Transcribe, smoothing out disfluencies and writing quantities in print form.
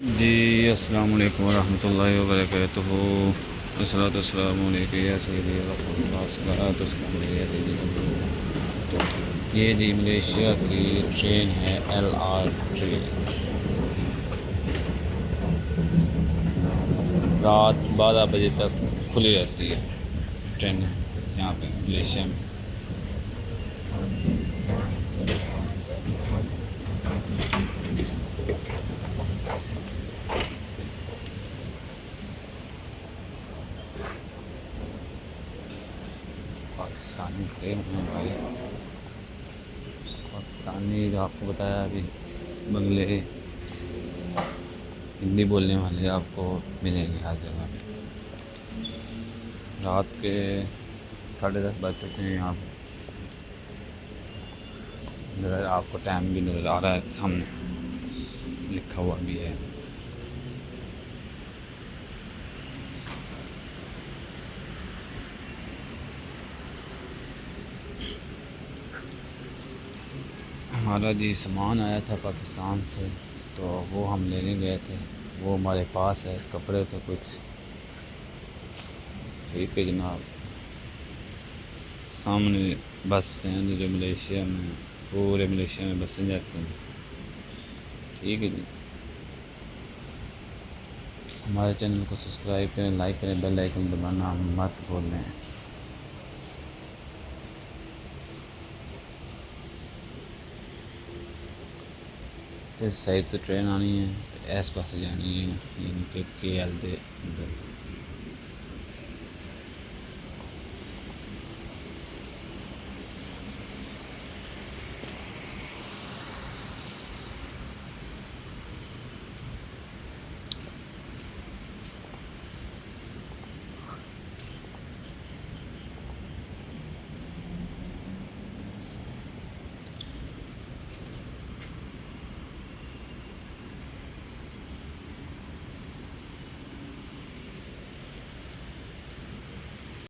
जी अस्सलाम वालेकुम रहमतुल्लाहि व बरकातुहू। अस्सलातु वस्सलामु अलैका या सय्यदी या रसूलल्लाह, अस्सलातु वस्सलामु अलैका या सय्यदी। ये जी मलेशिया की ट्रेन है, LR ट्रेन। रात 12 बजे तक खुली रहती है ट्रेन यहाँ पे मलेशिया में। पाकिस्तानी ट्रेन है भाई। पाकिस्तानी जो आपको बताया अभी, बंगले हिंदी बोलने वाले आपको मिलेंगे हर जगह पे। रात के 10:30 बज चुके हैं यहाँ पे। अगर आपको टाइम भी नज़र आ रहा है, सामने लिखा हुआ भी है। हमारा जी सामान आया था पाकिस्तान से, तो वो हम लेने गए थे। वो हमारे पास है, कपड़े थे कुछ। ठीक है जनाब, सामने बस स्टैंड है जो मलेशिया में, पूरे मलेशिया में बसें जाती हैं। ठीक है जी, हमारे चैनल को सब्सक्राइब करें, लाइक करें, बेल आइकन दबाना मत भूलें। इस साइड से ट्रेन आनी है तो इस पास जानी है, यानी कि KL दे अंदर।